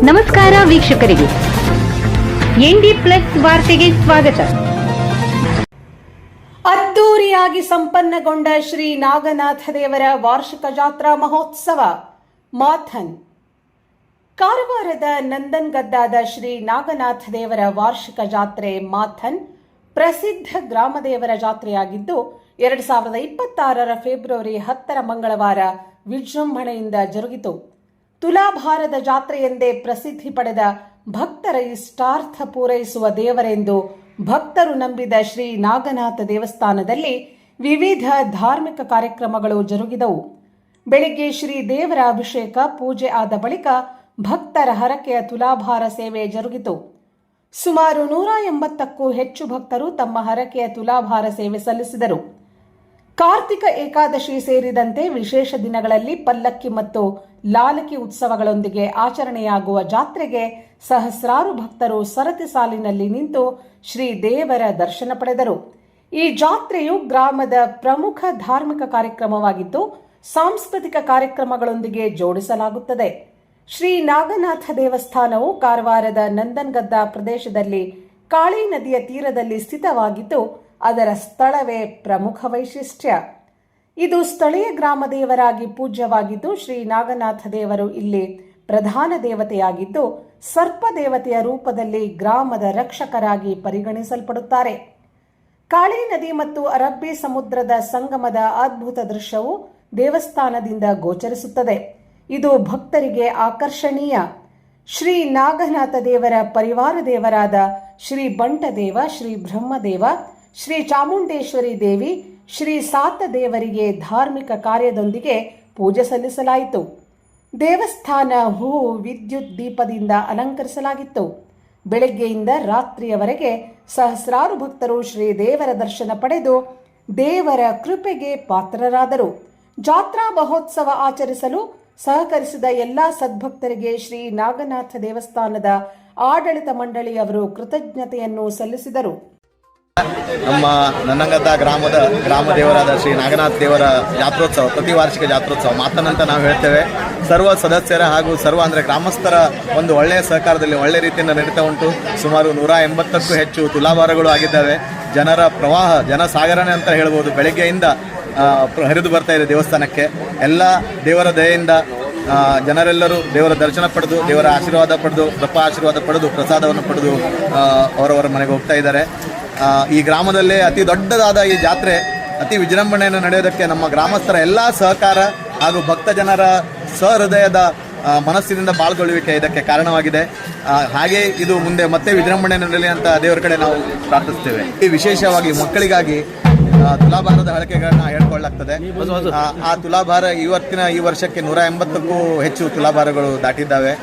ನಮಸ್ಕಾರ ವೀಕ್ಷಕರಿಗೆ, ND plus ವಾರ್ತೆಗೆ ಸ್ವಾಗತ. ಅದ್ದೂರಿಯಾಗಿ ಸಂಪನ್ನಗೊಂಡ ಶ್ರೀ ನಾಗನಾಥ ದೇವರ ವಾರ್ಷಿಕ ಜಾತ್ರಾ ಮಹೋತ್ಸವ ಮಾಥನ್. ಕಾರವಾರದ ನಂದನ್ಗದ್ದಾದ ಶ್ರೀ ನಾಗನಾಥ ದೇವರ ವಾರ್ಷಿಕ ಜಾತ್ರೆ ಮಾಥನ್ ಪ್ರಸಿದ್ಧ ಗ್ರಾಮದೇವರ ಜಾತ್ರೆಯಾಗಿದ್ದು 2026 ಫೆಬ್ರವರಿ 10 ಮಂಗಳವಾರ ವಿಜೃಂಭಣೆಯಿಂದ ಜರುಗಿತು. ತುಲಾಭಾರದ ಜಾತ್ರೆ ಎಂದೇ ಪ್ರಸಿದ್ಧಿ ಪಡೆದ ಭಕ್ತರ ಇಷ್ಟಾರ್ಥ ಪೂರೈಸುವ ದೇವರೆಂದು ಭಕ್ತರು ನಂಬಿದ ಶ್ರೀ ನಾಗನಾಥ ದೇವಸ್ಥಾನದಲ್ಲಿ ವಿವಿಧ ಧಾರ್ಮಿಕ ಕಾರ್ಯಕ್ರಮಗಳು ಜರುಗಿದವು. ಬೆಳಿಗ್ಗೆ ಶ್ರೀ ದೇವರ ಅಭಿಷೇಕ ಪೂಜೆ ಆದ ಬಳಿಕ ಭಕ್ತರ ಹರಕೆಯ ತುಲಾಭಾರ ಸೇವೆ ಜರುಗಿತು. ಸುಮಾರು 180ಕ್ಕೂ ಹೆಚ್ಚು ಭಕ್ತರು ತಮ್ಮ ಹರಕೆಯ ತುಲಾಭಾರ ಸೇವೆ ಸಲ್ಲಿಸಿದರು. ಕಾರ್ತಿಕ ಏಕಾದಶಿ ಸೇರಿದಂತೆ ವಿಶೇಷ ದಿನಗಳಲ್ಲಿ ಪಲ್ಲಕ್ಕಿ ಮತ್ತು ಲಾಲಕಿ ಉತ್ಸವಗಳೊಂದಿಗೆ ಆಚರಣೆಯಾಗುವ ಜಾತ್ರೆಗೆ ಸಹಸ್ರಾರು ಭಕ್ತರು ಸರತಿ ಸಾಲಿನಲ್ಲಿ ನಿಂತು ಶ್ರೀ ದೇವರ ದರ್ಶನ ಪಡೆದರು. ಈ ಜಾತ್ರೆಯು ಗ್ರಾಮದ ಪ್ರಮುಖ ಧಾರ್ಮಿಕ ಕಾರ್ಯಕ್ರಮವಾಗಿದ್ದು ಸಾಂಸ್ಕೃತಿಕ ಕಾರ್ಯಕ್ರಮಗಳೊಂದಿಗೆ ಜೋಡಿಸಲಾಗುತ್ತದೆ. ಶ್ರೀ ನಾಗನಾಥ ದೇವಸ್ಥಾನವು ಕಾರವಾರದ ನಂದನ್ಗದ್ದ ಪ್ರದೇಶದಲ್ಲಿ ಕಾಳಿ ನದಿಯ ತೀರದಲ್ಲಿ ಸ್ಥಿತವಾಗಿದ್ದು ಅದರ ಸ್ಥಳವೇ ಪ್ರಮುಖ ವೈಶಿಷ್ಟ್ಯ. ಇದು ಸ್ಥಳೀಯ ಗ್ರಾಮದೇವರಾಗಿ ಪೂಜ್ಯವಾಗಿದ್ದು ಶ್ರೀ ನಾಗನಾಥ ದೇವರು ಇಲ್ಲಿ ಪ್ರಧಾನ ದೇವತೆಯಾಗಿದ್ದು ಸರ್ಪ ದೇವತೆಯ ರೂಪದಲ್ಲಿ ಗ್ರಾಮದ ರಕ್ಷಕರಾಗಿ ಪರಿಗಣಿಸಲ್ಪಡುತ್ತಾರೆ. ಕಾಳಿ ನದಿ ಮತ್ತು ಅರಬ್ಬಿ ಸಮುದ್ರದ ಸಂಗಮದ ಅದ್ಭುತ ದೃಶ್ಯವು ದೇವಸ್ಥಾನದಿಂದ ಗೋಚರಿಸುತ್ತದೆ. ಇದು ಭಕ್ತರಿಗೆ ಆಕರ್ಷಣೀಯ. ಶ್ರೀ ನಾಗನಾಥ ದೇವರ ಪರಿವಾರ ದೇವರಾದ ಶ್ರೀ ಬಂಟದೇವ, ಶ್ರೀ ಬ್ರಹ್ಮದೇವ, ಶ್ರೀ ಚಾಮುಂಡೇಶ್ವರಿ ದೇವಿ, ಶ್ರೀ ಸಾತ ದೇವರಿಗೆ ಧಾರ್ಮಿಕ ಕಾರ್ಯದೊಂದಿಗೆ ಪೂಜೆ ಸಲ್ಲಿಸಲಾಯಿತು. ದೇವಸ್ಥಾನ ಹೂ ವಿದ್ಯುತ್ ದೀಪದಿಂದ ಅಲಂಕರಿಸಲಾಗಿತ್ತು. ಬೆಳಗ್ಗೆಯಿಂದ ರಾತ್ರಿಯವರೆಗೆ ಸಹಸ್ರಾರು ಭಕ್ತರು ಶ್ರೀ ದೇವರ ದರ್ಶನ ಪಡೆದು ದೇವರ ಕೃಪೆಗೆ ಪಾತ್ರರಾದರು. ಜಾತ್ರಾ ಮಹೋತ್ಸವ ಆಚರಿಸಲು ಸಹಕರಿಸಿದ ಎಲ್ಲಾ ಸದ್ಭಕ್ತರಿಗೆ ಶ್ರೀ ನಾಗನಾಥ ದೇವಸ್ಥಾನದ ಆಡಳಿತ ಮಂಡಳಿಯವರು ಕೃತಜ್ಞತೆಯನ್ನು ಸಲ್ಲಿಸಿದರು. ನಮ್ಮ ನಂದನ್ಗದ್ದ ಗ್ರಾಮದ ಗ್ರಾಮದೇವರಾದ ಶ್ರೀ ನಾಗನಾಥ ದೇವರ ಜಾತ್ರೋತ್ಸವ, ಪ್ರತಿ ವಾರ್ಷಿಕ ಜಾತ್ರೋತ್ಸವ ಮಾತನಂತ ನಾವು ಹೇಳ್ತೇವೆ. ಸರ್ವ ಸದಸ್ಯರ ಹಾಗೂ ಸರ್ವ ಅಂದರೆ ಗ್ರಾಮಸ್ಥರ ಒಂದು ಒಳ್ಳೆಯ ಸಹಕಾರದಲ್ಲಿ ಒಳ್ಳೆಯ ರೀತಿಯಿಂದ ನಡೀತಾ ಉಂಟು. ಸುಮಾರು 180ಕ್ಕೂ ಹೆಚ್ಚು ತುಲಾಭಾರಗಳು ಆಗಿದ್ದಾವೆ. ಜನರ ಪ್ರವಾಹ, ಜನಸಾಗರನೆ ಅಂತ ಹೇಳ್ಬೋದು. ಬೆಳಗ್ಗೆಯಿಂದ ಹರಿದು ಬರ್ತಾ ಇದೆ ದೇವಸ್ಥಾನಕ್ಕೆ. ಎಲ್ಲ ದೇವರ ದಯೆಯಿಂದ ಜನರೆಲ್ಲರೂ ದೇವರ ದರ್ಶನ ಪಡೆದು ದೇವರ ಆಶೀರ್ವಾದ ಪಡೆದು ದಪ್ಪ ಆಶೀರ್ವಾದ ಪಡೆದು ಪ್ರಸಾದವನ್ನು ಪಡೆದು ಅವರವರ ಮನೆಗೆ ಹೋಗ್ತಾ ಇದ್ದಾರೆ. ಈ ಗ್ರಾಮದಲ್ಲೇ ಅತಿ ದೊಡ್ಡದಾದ ಈ ಜಾತ್ರೆ ಅತಿ ವಿಜೃಂಭಣೆಯನ್ನು ನಡೆಯೋದಕ್ಕೆ ನಮ್ಮ ಗ್ರಾಮಸ್ಥರ ಎಲ್ಲ ಸಹಕಾರ ಹಾಗೂ ಭಕ್ತ ಜನರ ಸಹೃದಯದ ಮನಸ್ಸಿನಿಂದ ಪಾಲ್ಗೊಳ್ಳುವಿಕೆ ಇದಕ್ಕೆ ಕಾರಣವಾಗಿದೆ. ಹಾಗೆ ಇದು ಮುಂದೆ ಮತ್ತೆ ವಿಜೃಂಭಣೆಯನ್ನು ನಡೆಯಲಿ ಅಂತ ದೇವರ ಕಡೆ ನಾವು ಪ್ರಾರ್ಥಿಸ್ತೇವೆ. ಈ ವಿಶೇಷವಾಗಿ ಮಕ್ಕಳಿಗಾಗಿ ತುಲಾಭಾರದ ಹರಕೆಗಳನ್ನ ಹೇಳ್ಕೊಳ್ಳಲಾಗ್ತದೆ. ಆ ತುಲಾಭಾರ ಈ ವರ್ಷಕ್ಕೆ 180ಕ್ಕೂ ಹೆಚ್ಚು ತುಲಾಭಾರಗಳು ದಾಟಿದ್ದಾವೆ.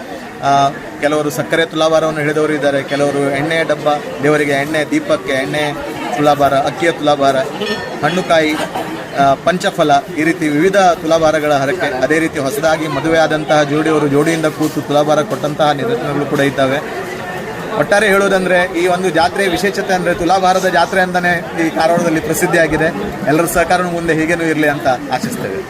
ಕೆಲವರು ಸಕ್ಕರೆ ತುಲಾಭಾರವನ್ನು ಹಿಡಿದವರು ಇದ್ದಾರೆ, ಕೆಲವರು ಎಣ್ಣೆಯ ಡಬ್ಬ, ದೇವರಿಗೆ ಎಣ್ಣೆ ದೀಪಕ್ಕೆ ಎಣ್ಣೆ ತುಲಾಭಾರ, ಅಕ್ಕಿಯ ತುಲಾಭಾರ, ಹಣ್ಣುಕಾಯಿ, ಪಂಚಫಲ, ಈ ರೀತಿ ವಿವಿಧ ತುಲಾಭಾರಗಳ ಹರಕೆ. ಅದೇ ರೀತಿ ಹೊಸದಾಗಿ ಮದುವೆಯಾದಂತಹ ಜೋಡಿಯವರು ಜೋಡಿಯಿಂದ ಕೂತು ತುಲಾಭಾರ ಕೊಟ್ಟಂತಹ ನಿದರ್ಶನಗಳು ಕೂಡ ಇದ್ದಾವೆ. ಒಟ್ಟಾರೆ ಹೇಳೋದಂದರೆ ಈ ಒಂದು ಜಾತ್ರೆಯ ವಿಶೇಷತೆ ಅಂದರೆ ತುಲಾಭಾರದ ಜಾತ್ರೆ ಅಂತಲೇ ಈ ಕಾರವಾರದಲ್ಲಿ ಪ್ರಸಿದ್ಧಿಯಾಗಿದೆ. ಎಲ್ಲರ ಸಹಕಾರ ಮುಂದೆ ಹೀಗೇನೂ ಇರಲಿ ಅಂತ ಆಶಿಸ್ತೇವೆ.